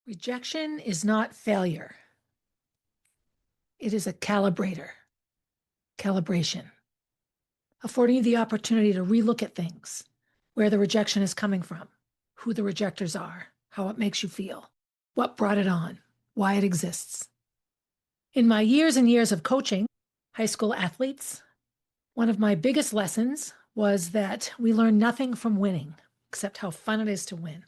Rejection is not failure. It is a calibration, affording you the opportunity to relook at things, where the rejection is coming from, who the rejectors are, how it makes you feel, what brought it on, why it exists. In my years and years of coaching high school athletes, one of my biggest lessons was that we learn nothing from winning except how fun it is to win.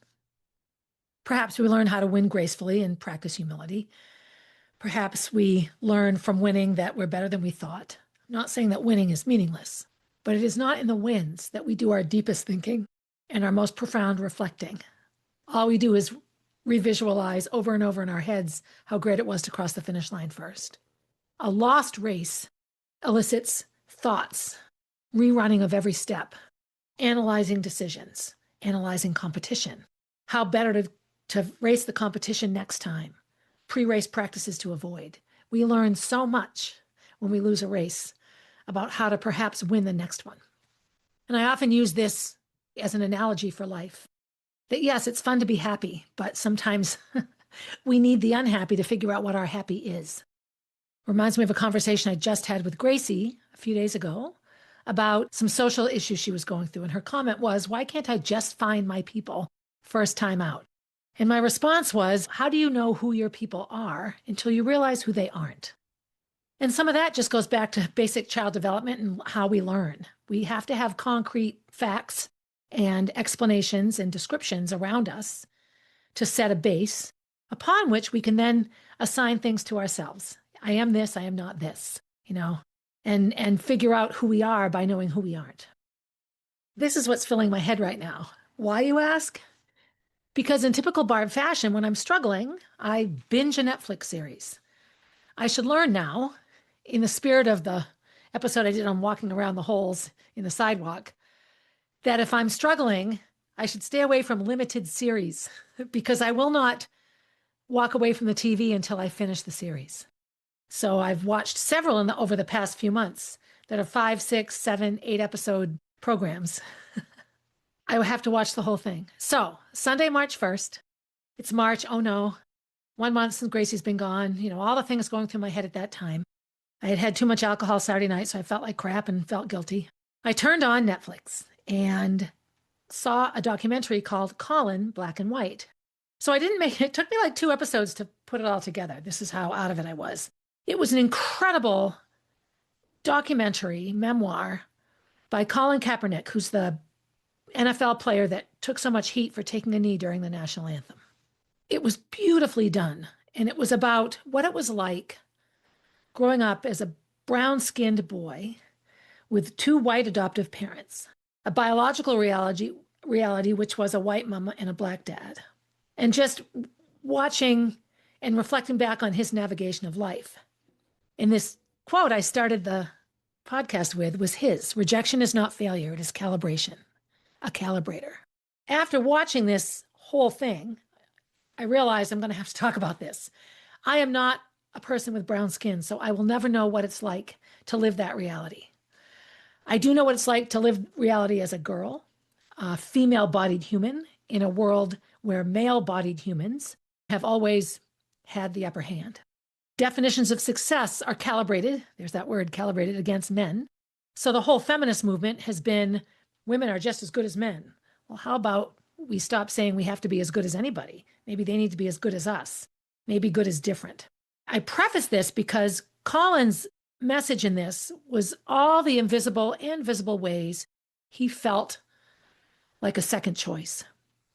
Perhaps we learn how to win gracefully and practice humility. Perhaps we learn from winning that we're better than we thought. I'm not saying that winning is meaningless, but it is not in the wins that we do our deepest thinking and our most profound reflecting. All we do is revisualize over and over in our heads how great it was to cross the finish line first. A lost race elicits thoughts, rerunning of every step, analyzing decisions, analyzing competition, how better to race the competition next time, pre-race practices to avoid. We learn so much when we lose a race about how to perhaps win the next one. And I often use this as an analogy for life. That yes, it's fun to be happy, but sometimes we need the unhappy to figure out what our happy is. Reminds me of a conversation I just had with Gracie a few days ago about some social issues she was going through. And her comment was, why can't I just find my people first time out? And my response was, how do you know who your people are until you realize who they aren't? And some of that just goes back to basic child development and how we learn. We have to have concrete facts and explanations and descriptions around us to set a base upon which we can then assign things to ourselves. I am this, I am not this, and figure out who we are by knowing who we aren't. This is what's filling my head right now. Why, you ask? Because in typical Barb fashion, when I'm struggling, I binge a Netflix series. I should learn now, in the spirit of the episode I did on walking around the holes in the sidewalk, that if I'm struggling, I should stay away from limited series because I will not walk away from the TV until I finish the series. So I've watched several over the past few months that are 5, 6, 7, 8 episode programs. I will have to watch the whole thing. So Sunday, March 1st, it's March. Oh no, 1 month since Gracie's been gone. All the things going through my head at that time. I had had too much alcohol Saturday night, so I felt like crap and felt guilty. I turned on Netflix and saw a documentary called Colin, Black and White. So I didn't make it. It took me like 2 episodes to put it all together. This is how out of it I was. It was an incredible documentary memoir by Colin Kaepernick, who's the NFL player that took so much heat for taking a knee during the national anthem. It was beautifully done. And it was about what it was like growing up as a brown-skinned boy with 2 white adoptive parents, a biological reality which was a white mama and a black dad. And just watching and reflecting back on his navigation of life. And this quote I started the podcast with was his: rejection is not failure, it is calibration, a calibrator. After watching this whole thing, I realized I'm going to have to talk about this. I am not a person with brown skin, so I will never know what it's like to live that reality. I do know what it's like to live reality as a girl, a female-bodied human in a world where male-bodied humans have always had the upper hand. Definitions of success are calibrated, there's that word, calibrated, against men. So the whole feminist movement has been women are just as good as men. Well, how about we stop saying we have to be as good as anybody? Maybe they need to be as good as us. Maybe good is different. I preface this because Colin's message in this was all the invisible and visible ways he felt like a second choice.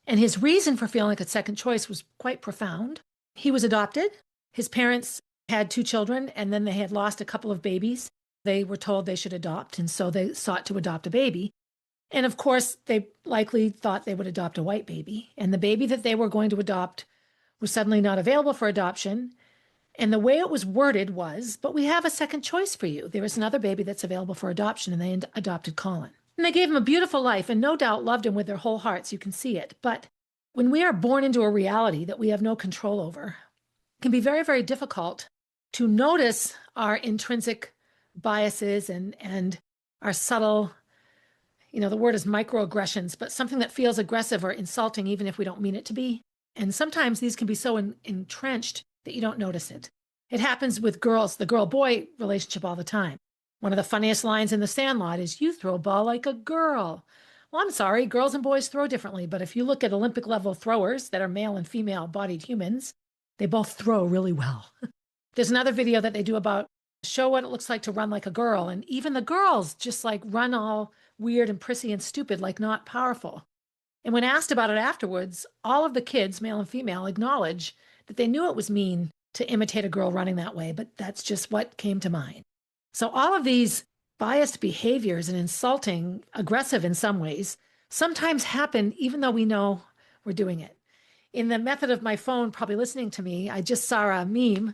And his reason for feeling like a second choice was quite profound. He was adopted. His parents had 2 children, and then they had lost a couple of babies. They were told they should adopt, and so they sought to adopt a baby. And of course, they likely thought they would adopt a white baby. And the baby that they were going to adopt was suddenly not available for adoption. And the way it was worded was, but we have a second choice for you. There is another baby that's available for adoption, and they adopted Colin. And they gave him a beautiful life and no doubt loved him with their whole hearts. You can see it. But when we are born into a reality that we have no control over, it can be very, very difficult to notice our intrinsic biases and our subtle, the word is microaggressions, but something that feels aggressive or insulting, even if we don't mean it to be. And sometimes these can be so entrenched that you don't notice it. It happens with girls, the girl-boy relationship all the time. One of the funniest lines in The Sandlot is, "You throw a ball like a girl." Well, I'm sorry, girls and boys throw differently, but if you look at Olympic level throwers that are male and female bodied humans, they both throw really well. There's another video that they do about show what it looks like to run like a girl. And even the girls just like run all weird and prissy and stupid, like not powerful. And when asked about it afterwards, all of the kids, male and female, acknowledge that they knew it was mean to imitate a girl running that way, but that's just what came to mind. So all of these biased behaviors and insulting, aggressive in some ways, sometimes happen even though we know we're doing it. In the method of my phone probably listening to me, I just saw a meme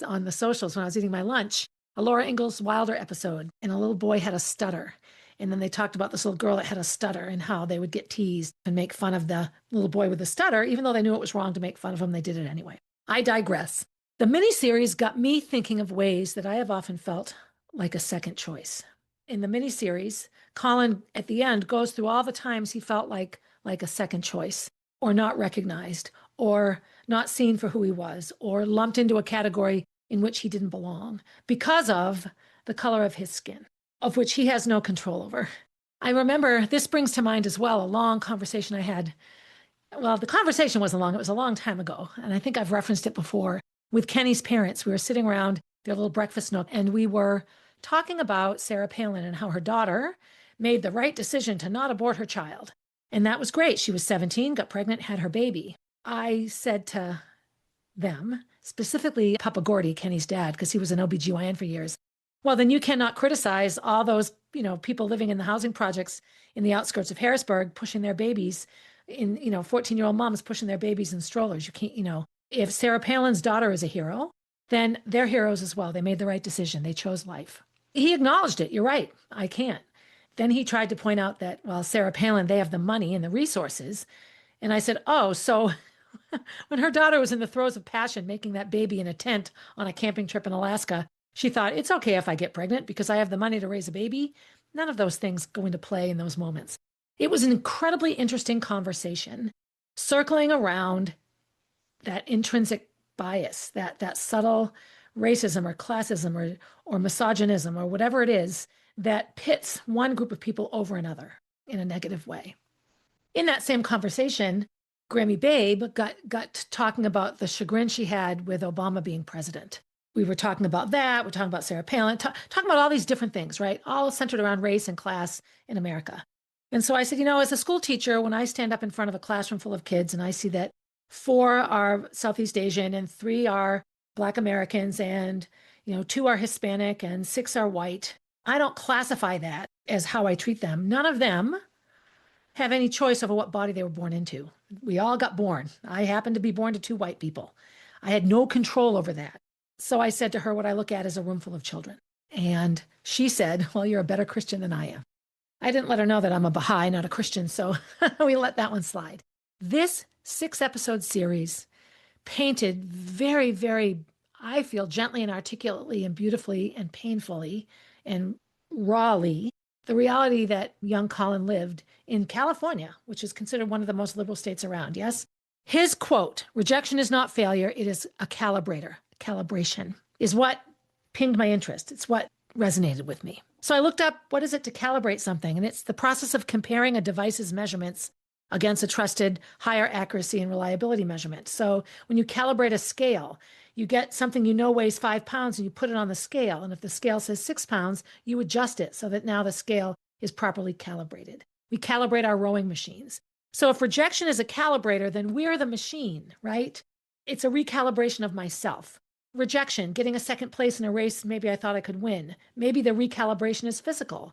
on the socials when I was eating my lunch, a Laura Ingalls Wilder episode, and a little boy had a stutter. And then they talked about this little girl that had a stutter and how they would get teased and make fun of the little boy with the stutter. Even though they knew it was wrong to make fun of him, they did it anyway. I digress. The miniseries got me thinking of ways that I have often felt like a second choice. In the miniseries, Colin at the end goes through all the times he felt like a second choice, or not recognized, or not seen for who he was, or lumped into a category in which he didn't belong because of the color of his skin, of which he has no control over. I remember, this brings to mind as well, a long conversation I had. Well, the conversation wasn't long, it was a long time ago, and I think I've referenced it before, with Kenny's parents. We were sitting around their little breakfast nook, and we were talking about Sarah Palin and how her daughter made the right decision to not abort her child. And that was great. She was 17, got pregnant, had her baby. I said to them, specifically Papa Gordy, Kenny's dad, because he was an OBGYN for years, well, then you cannot criticize all those, people living in the housing projects in the outskirts of Harrisburg pushing their babies in, 14-year-old moms pushing their babies in strollers. You can't, if Sarah Palin's daughter is a hero, then they're heroes as well. They made the right decision. They chose life. He acknowledged it. You're right. I can't. Then he tried to point out that, well, Sarah Palin, they have the money and the resources. And I said, oh, so when her daughter was in the throes of passion, making that baby in a tent on a camping trip in Alaska, she thought, it's okay if I get pregnant because I have the money to raise a baby. None of those things go into play in those moments. It was an incredibly interesting conversation circling around that intrinsic bias, that subtle racism or classism or misogynism or whatever it is that pits one group of people over another in a negative way. In that same conversation, Grammy Babe got talking about the chagrin she had with Obama being president. We were talking about that. We're talking about Sarah Palin, talking about all these different things, right? All centered around race and class in America. And so I said, as a school teacher, when I stand up in front of a classroom full of kids and I see that 4 are Southeast Asian and 3 are Black Americans and, 2 are Hispanic and 6 are white, I don't classify that as how I treat them. None of them have any choice over what body they were born into. We all got born. I happened to be born to 2 white people. I had no control over that. So I said to her what I look at as a room full of children. And she said, well, you're a better Christian than I am. I didn't let her know that I'm a Baha'i, not a Christian, so we let that one slide. This 6-episode series painted very, very, I feel, gently and articulately and beautifully and painfully and rawly the reality that young Colin lived in California, which is considered one of the most liberal states around. Yes. His quote, "Rejection is not failure, it is a calibrator." Calibration is what pinged my interest. It's what resonated with me. So I looked up, what is it to calibrate something? And it's the process of comparing a device's measurements against a trusted higher accuracy and reliability measurement. So when you calibrate a scale, you get something weighs 5 pounds and you put it on the scale. And if the scale says 6 pounds, you adjust it so that now the scale is properly calibrated. We calibrate our rowing machines. So if rejection is a calibrator, then we're the machine, right? It's a recalibration of myself. Rejection, getting a second place in a race maybe I thought I could win. Maybe the recalibration is physical.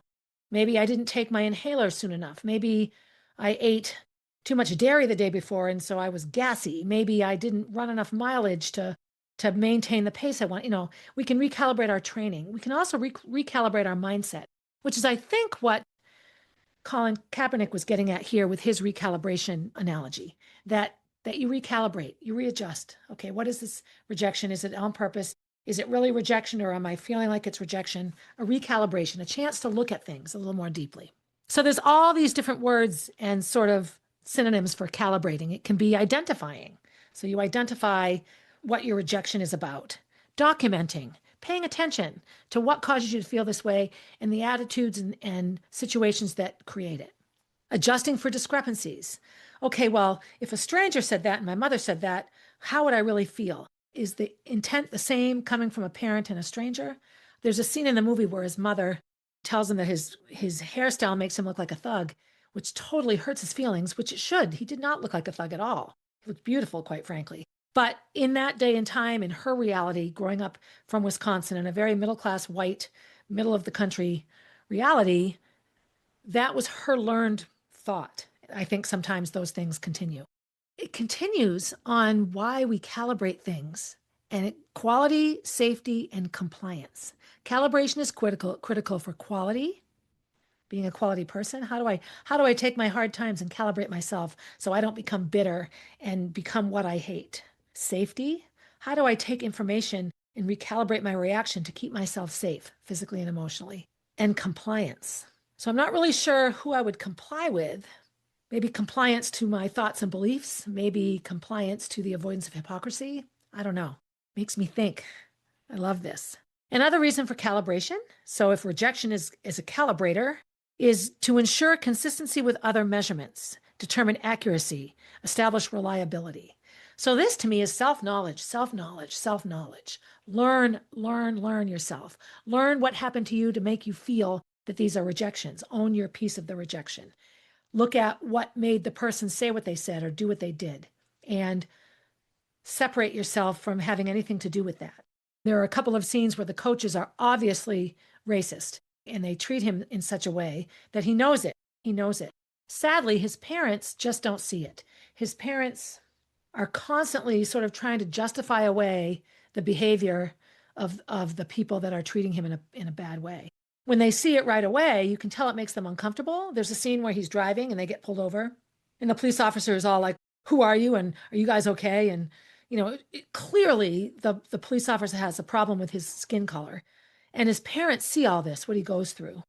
Maybe I didn't take my inhaler soon enough. Maybe I ate too much dairy the day before and so I was gassy. Maybe I didn't run enough mileage to maintain the pace I want. We can recalibrate our training. We can also recalibrate our mindset, which is, I think, what Colin Kaepernick was getting at here with his recalibration analogy, that you recalibrate, you readjust. Okay, what is this rejection? Is it on purpose? Is it really rejection, or am I feeling like it's rejection? A recalibration, a chance to look at things a little more deeply. So there's all these different words and sort of synonyms for calibrating. It can be identifying. So you identify what your rejection is about, documenting, paying attention to what causes you to feel this way and the attitudes and situations that create it. Adjusting for discrepancies. Okay, well, if a stranger said that and my mother said that, how would I really feel? Is the intent the same coming from a parent and a stranger? There's a scene in the movie where his mother tells him that his hairstyle makes him look like a thug, which totally hurts his feelings, which it should. He did not look like a thug at all. He looked beautiful, quite frankly. But in that day and time, in her reality, growing up from Wisconsin in a very middle-class, white, middle of the country reality, that was her learned thought. I think sometimes those things continue. It continues on why we calibrate things and quality, safety, and compliance. Calibration is critical for quality, being a quality person. How do I take my hard times and calibrate myself so I don't become bitter and become what I hate? Safety, how do I take information and recalibrate my reaction to keep myself safe physically and emotionally? And compliance. So I'm not really sure who I would comply with. Maybe compliance to my thoughts and beliefs, maybe compliance to the avoidance of hypocrisy. I don't know. Makes me think. I love this. Another reason for calibration, so if rejection is a calibrator, is to ensure consistency with other measurements, determine accuracy, establish reliability. So this to me is self-knowledge, self-knowledge, self-knowledge. Learn yourself. Learn what happened to you to make you feel that these are rejections. Own your piece of the rejection. Look at what made the person say what they said or do what they did, and separate yourself from having anything to do with that. There are a couple of scenes where the coaches are obviously racist, and they treat him in such a way that he knows it. He knows it. Sadly, his parents just don't see it. His parents are constantly sort of trying to justify away the behavior of the people that are treating him in a bad way. When they see it right away, you can tell it makes them uncomfortable. There's a scene where he's driving and they get pulled over, and the police officer is all like, "Who are you? And are you guys okay?" And clearly the police officer has a problem with his skin color, and his parents see all this, what he goes through.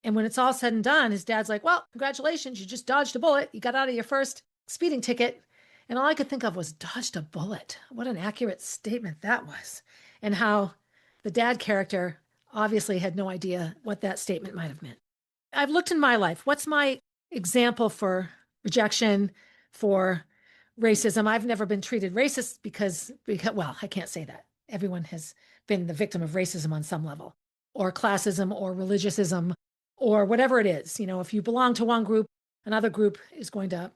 And when it's all said and done, his dad's like, "Well, congratulations, you just dodged a bullet. You got out of your first speeding ticket." And all I could think of was dodged a bullet. What an accurate statement that was. And how the dad character obviously had no idea what that statement might have meant. I've looked in my life. What's my example for rejection, for racism? I've never been treated racist because, well, I can't say that. Everyone has been the victim of racism on some level, or classism, or religiousism, or whatever it is. If you belong to one group, another group is going to,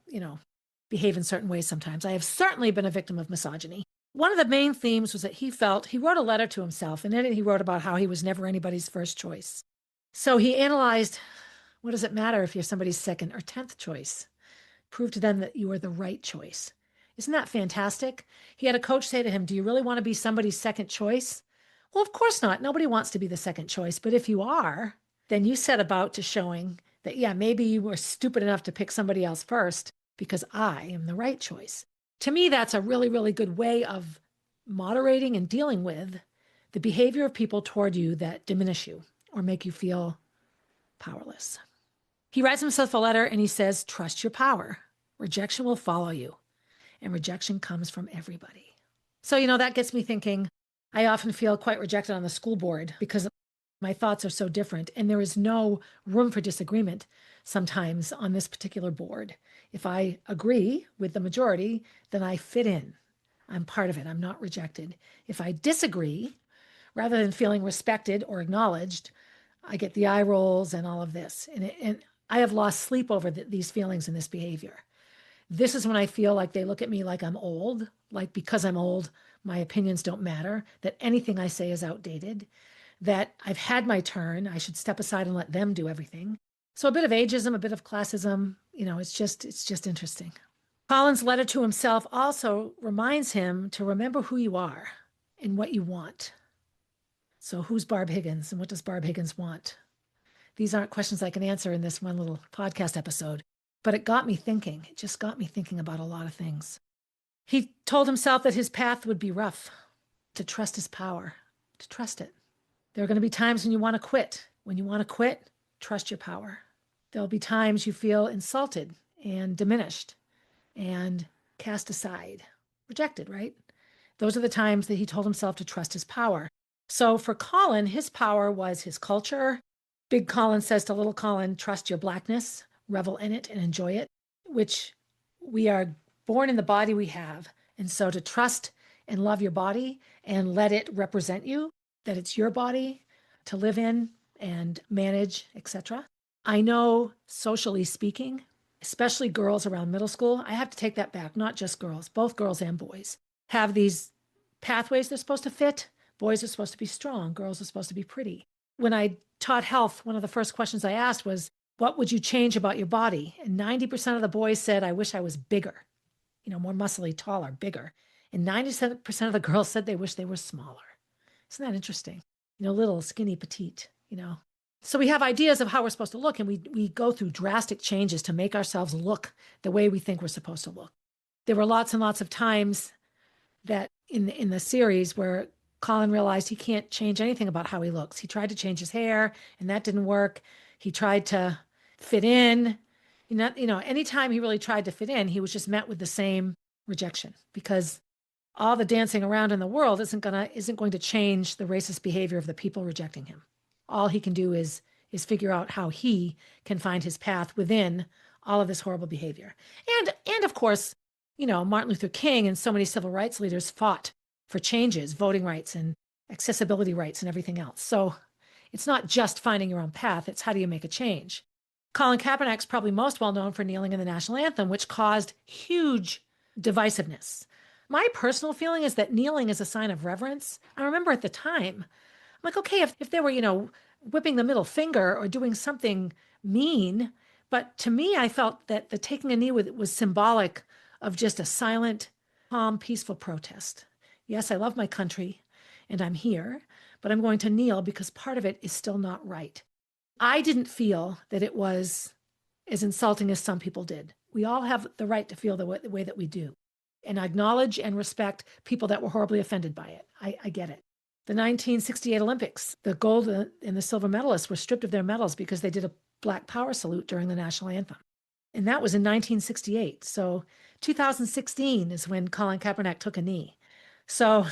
behave in certain ways sometimes. I have certainly been a victim of misogyny. One of the main themes was that he wrote a letter to himself, and in it he wrote about how he was never anybody's first choice. So he analyzed, what does it matter if you're somebody's second or 10th choice? Prove to them that you are the right choice. Isn't that fantastic? He had a coach say to him, "Do you really want to be somebody's second choice?" Well, of course not. Nobody wants to be the second choice. But if you are, then you set about to showing that, yeah, maybe you were stupid enough to pick somebody else first because I am the right choice. To me, that's a really, really good way of moderating and dealing with the behavior of people toward you that diminish you or make you feel powerless. He writes himself a letter and he says, "Trust your power. Rejection will follow you. And rejection comes from everybody." So, that gets me thinking. I often feel quite rejected on the school board because my thoughts are so different, and there is no room for disagreement sometimes on this particular board. If I agree with the majority, then I fit in. I'm part of it. I'm not rejected. If I disagree, rather than feeling respected or acknowledged, I get the eye rolls and all of this. And I have lost sleep over these feelings and this behavior. This is when I feel like they look at me like I'm old, like because I'm old, my opinions don't matter, that anything I say is outdated, that I've had my turn, I should step aside and let them do everything. So a bit of ageism, a bit of classism, it's just interesting. Colin's letter to himself also reminds him to remember who you are and what you want. So who's Barb Higgins and what does Barb Higgins want? These aren't questions I can answer in this one little podcast episode, but it got me thinking. It just got me thinking about a lot of things. He told himself that his path would be rough, to trust his power, to trust it. There are going to be times when you want to quit. When you want to quit, trust your power. There'll be times you feel insulted and diminished and cast aside. rejected, right? Those are the times that he told himself to trust his power. So for Colin, his power was his culture. Big Colin says to little Colin, trust your blackness, revel in it, and enjoy it, which we are born in the body we have. And so to trust and love your body and let it represent you, that it's your body to live in and manage, etc. I know, socially speaking, especially girls around middle school, I have to take that back, not just girls, both girls and boys have these pathways they're supposed to fit. Boys are supposed to be strong, girls are supposed to be pretty. When I taught health, one of the first questions I asked was, what would you change about your body? And 90% of the boys said, I wish I was bigger, more muscly, taller, bigger. And 97% of the girls said they wish they were smaller. Isn't that interesting? Little, skinny, petite. So we have ideas of how we're supposed to look, and we go through drastic changes to make ourselves look the way we think we're supposed to look. There were lots and lots of times that in the series where Colin realized he can't change anything about how he looks. He tried to change his hair, and that didn't work. He tried to fit in. Anytime he really tried to fit in, he was just met with the same rejection, because all the dancing around in the world isn't going to change the racist behavior of the people rejecting him. All he can do is figure out how he can find his path within all of this horrible behavior. And of course, Martin Luther King and so many civil rights leaders fought for changes, voting rights and accessibility rights and everything else. So it's not just finding your own path, it's how do you make a change. Colin Kaepernick's probably most well known for kneeling in the national anthem, which caused huge divisiveness. My personal feeling is that kneeling is a sign of reverence. I remember at the time, I'm like, okay, if they were, whipping the middle finger or doing something mean, but to me, I felt that the taking a knee was symbolic of just a silent, calm, peaceful protest. Yes, I love my country and I'm here, but I'm going to kneel because part of it is still not right. I didn't feel that it was as insulting as some people did. We all have the right to feel the way that we do. And I acknowledge and respect people that were horribly offended by it. I get it. The 1968 Olympics, the gold and the silver medalists were stripped of their medals because they did a Black Power salute during the national anthem. And that was in 1968. So 2016 is when Colin Kaepernick took a knee. So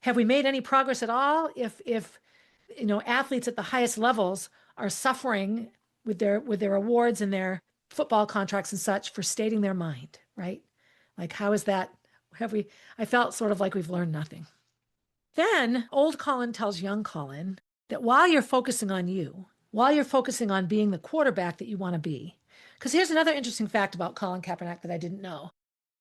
have we made any progress at all? If athletes at the highest levels are suffering with their awards and their football contracts and such for stating their mind, right? Like, how is that? I felt sort of like we've learned nothing. Then old Colin tells young Colin that while you're focusing on you, while you're focusing on being the quarterback that you want to be, because here's another interesting fact about Colin Kaepernick that I didn't know.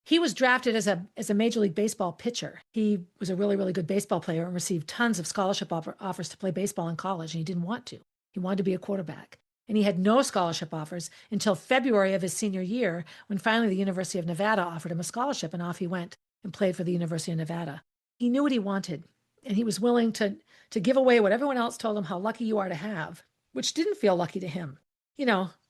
He was drafted as a Major League Baseball pitcher. He was a really, really good baseball player and received tons of scholarship offers to play baseball in college, and he didn't want to. He wanted to be a quarterback. And he had no scholarship offers until February of his senior year, when finally the University of Nevada offered him a scholarship, and off he went and played for the University of Nevada. He knew what he wanted, and he was willing to give away what everyone else told him how lucky you are to have, which didn't feel lucky to him.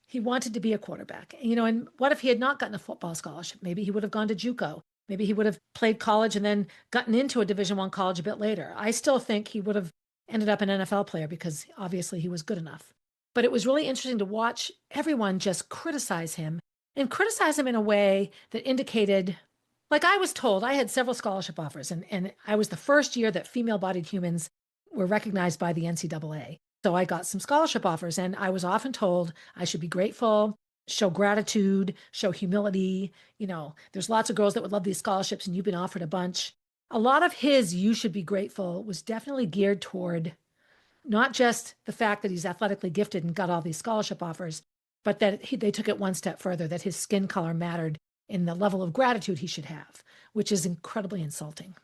He wanted to be a quarterback. And what if he had not gotten a football scholarship? Maybe he would have gone to JUCO. Maybe he would have played college and then gotten into a Division I college a bit later. I still think he would have ended up an NFL player because obviously he was good enough. But it was really interesting to watch everyone just criticize him and criticize him in a way that indicated, like I was told, I had several scholarship offers, and I was the first year that female-bodied humans were recognized by the NCAA. So I got some scholarship offers, and I was often told I should be grateful, show gratitude, show humility. There's lots of girls that would love these scholarships, and you've been offered a bunch. A lot of his "you should be grateful" was definitely geared toward not just the fact that he's athletically gifted and got all these scholarship offers, but that they took it one step further, that his skin color mattered in the level of gratitude he should have, which is incredibly insulting.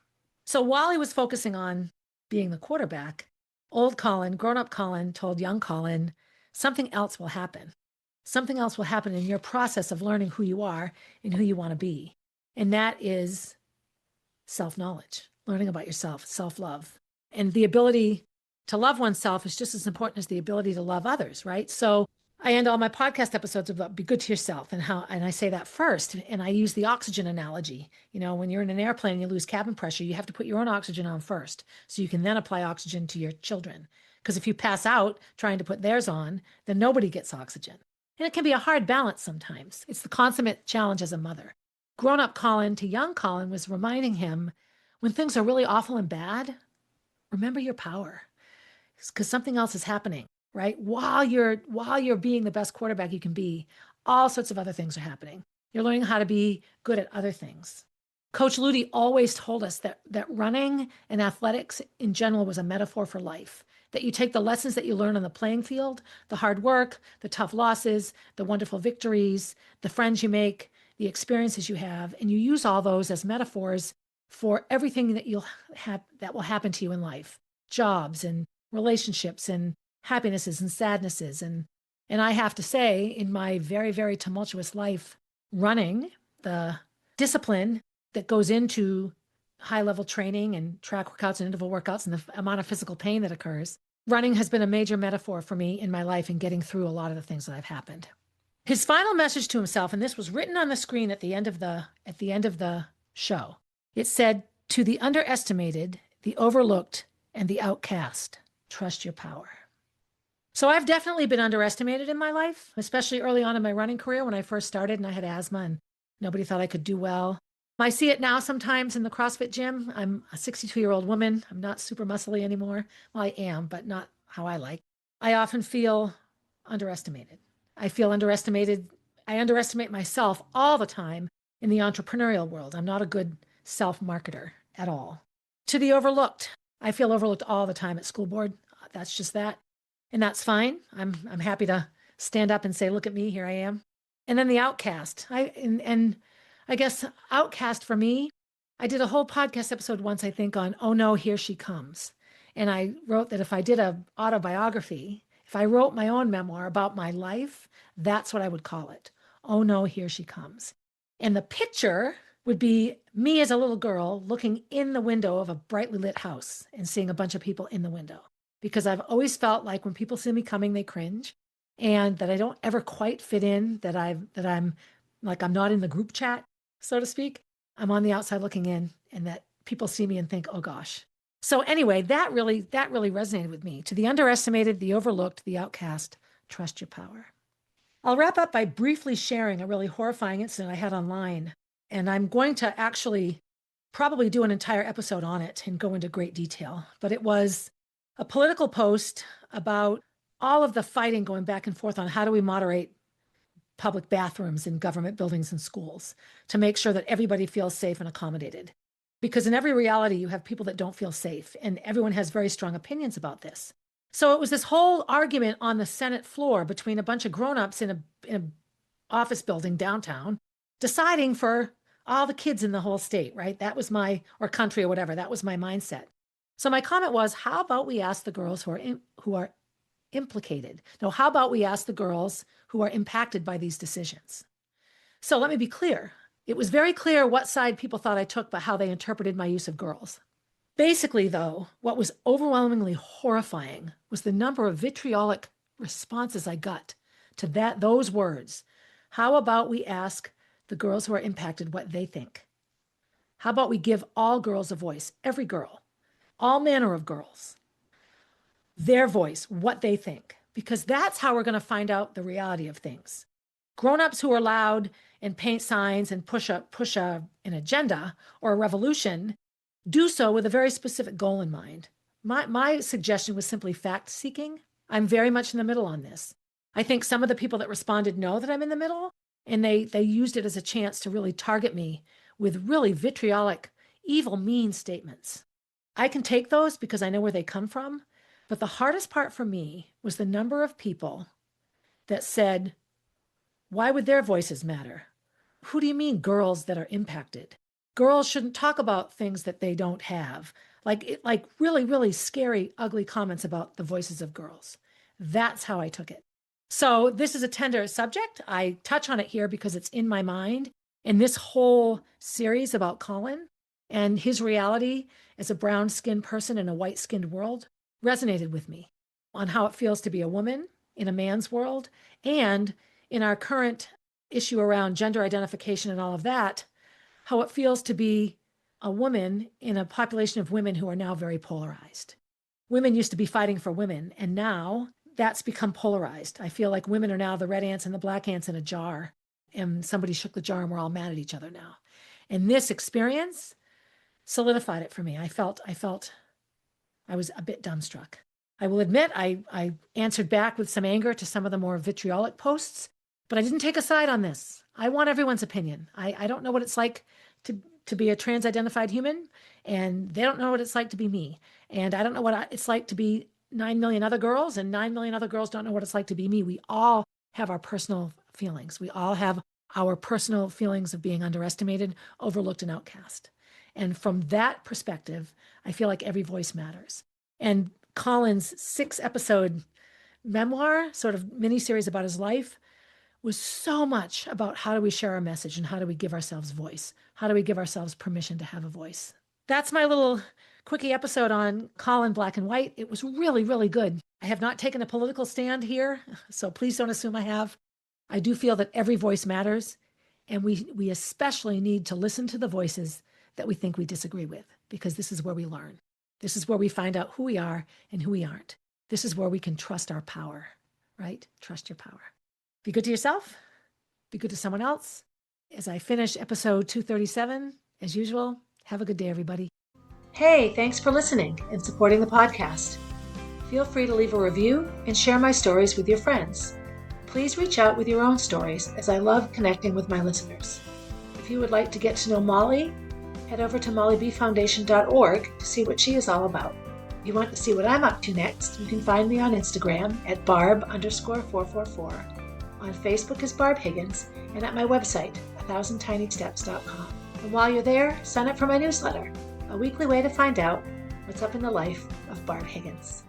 So while he was focusing on being the quarterback, old Colin, grown-up Colin, told young Colin, something else will happen. Something else will happen in your process of learning who you are and who you want to be. And that is self-knowledge, learning about yourself, self-love. And the ability to love oneself is just as important as the ability to love others, right? So I end all my podcast episodes about be good to yourself, and I say that first. And I use the oxygen analogy. When you're in an airplane and you lose cabin pressure, you have to put your own oxygen on first, so you can then apply oxygen to your children. Because if you pass out trying to put theirs on, then nobody gets oxygen. And it can be a hard balance sometimes. It's the consummate challenge as a mother. grown-up Colin to young Colin was reminding him, when things are really awful and bad, remember your power, because something else is happening, right? While you're being the best quarterback you can be, all sorts of other things are happening. You're learning how to be good at other things. Coach Ludi always told us that running and athletics in general was a metaphor for life. That you take the lessons that you learn on the playing field, the hard work, the tough losses, the wonderful victories, the friends you make, the experiences you have, and you use all those as metaphors for everything that you'll have that will happen to you in life. Jobs and relationships and happinesses and sadnesses. And I have to say, in my very, very tumultuous life, running, the discipline that goes into high level training and track workouts and interval workouts and the amount of physical pain that occurs, running has been a major metaphor for me in my life in getting through a lot of the things that have happened. His final message to himself, and this was written on the screen at the end of the show. It said, "To the underestimated, the overlooked, and the outcast, trust your power." So I've definitely been underestimated in my life, especially early on in my running career when I first started and I had asthma and nobody thought I could do well. I see it now sometimes in the CrossFit gym. I'm a 62-year-old woman. I'm not super muscly anymore. Well, I am, but not how I like. I often feel underestimated. I feel underestimated. I underestimate myself all the time in the entrepreneurial world. I'm not a good self-marketer at all. To the overlooked. I feel overlooked all the time at school board. That's just that. And that's fine. I'm happy to stand up and say, look at me, here I am. And then the outcast. I guess outcast for me, I did a whole podcast episode once, I think, on "Oh no, here she comes." And I wrote that if I did a autobiography, if I wrote my own memoir about my life, that's what I would call it. "Oh no, here she comes." And the picture would be me as a little girl looking in the window of a brightly lit house and seeing a bunch of people in the window. Because I've always felt like when people see me coming, they cringe, and that I don't ever quite fit in, that I'm like, I'm not in the group chat, so to speak. I'm on the outside looking in, and that people see me and think, oh gosh. So anyway, that really resonated with me. To the underestimated, the overlooked, the outcast, trust your power. I'll wrap up by briefly sharing a really horrifying incident I had online. And I'm going to actually probably do an entire episode on it and go into great detail. But it was a political post about all of the fighting going back and forth on how do we moderate public bathrooms in government buildings and schools to make sure that everybody feels safe and accommodated. Because in every reality, you have people that don't feel safe, and everyone has very strong opinions about this. So it was this whole argument on the Senate floor between a bunch of grown-ups in an office building downtown, deciding for all the kids in the whole state, right? That was or country or whatever, that was my mindset. So my comment was, how about we ask the girls who are implicated? No, how about we ask the girls who are impacted by these decisions? So let me be clear. It was very clear what side people thought I took, but how they interpreted my use of girls. Basically, though, what was overwhelmingly horrifying was the number of vitriolic responses I got to those words. How about we ask the girls who are impacted what they think? How about we give all girls a voice, every girl, all manner of girls, their voice, what they think, because that's how we're going to find out the reality of things. Grown-ups who are loud and paint signs and push an agenda or a revolution do so with a very specific goal in mind. My suggestion was simply fact-seeking. I'm very much in the middle on this. I think some of the people that responded know that I'm in the middle, and they used it as a chance to really target me with really vitriolic, evil, mean statements. I can take those because I know where they come from, but the hardest part for me was the number of people that said, why would their voices matter? Who do you mean girls that are impacted? Girls shouldn't talk about things that they don't have. Like really, really scary, ugly comments about the voices of girls. That's how I took it. So this is a tender subject. I touch on it here because it's in my mind. And this whole series about Colin and his reality as a brown-skinned person in a white-skinned world resonated with me on how it feels to be a woman in a man's world, and in our current issue around gender identification and all of that, how it feels to be a woman in a population of women who are now very polarized. Women used to be fighting for women, and now that's become polarized. I feel like women are now the red ants and the black ants in a jar, and somebody shook the jar and we're all mad at each other now. And this experience solidified it for me. I felt I was a bit dumbstruck. I will admit I answered back with some anger to some of the more vitriolic posts, but I didn't take a side on this. I want everyone's opinion. I don't know what it's like to be a trans-identified human, and they don't know what it's like to be me. And I don't know what it's like to be 9 million other girls, and 9 million other girls don't know what it's like to be me. We all have our personal feelings. We all have our personal feelings of being underestimated, overlooked, and outcast. And from that perspective, I feel like every voice matters. And Colin's 6-episode memoir, sort of mini-series about his life, was so much about how do we share our message and how do we give ourselves voice? How do we give ourselves permission to have a voice? That's my little quickie episode on Colin Black and White. It was really, really good. I have not taken a political stand here, so please don't assume I have. I do feel that every voice matters, and we especially need to listen to the voices that we think we disagree with, because this is where we learn. This is where we find out who we are and who we aren't. This is where we can trust our power, right? Trust your power. Be good to yourself. Be good to someone else. As I finish episode 237, as usual, have a good day, everybody. Hey, thanks for listening and supporting the podcast. Feel free to leave a review and share my stories with your friends. Please reach out with your own stories, as I love connecting with my listeners. If you would like to get to know Molly, head over to mollybfoundation.org to see what she is all about. If you want to see what I'm up to next, you can find me on Instagram at barb_444, on Facebook as Barb Higgins, and at my website, 1000tinysteps.com. And while you're there, sign up for my newsletter, a weekly way to find out what's up in the life of Barb Higgins.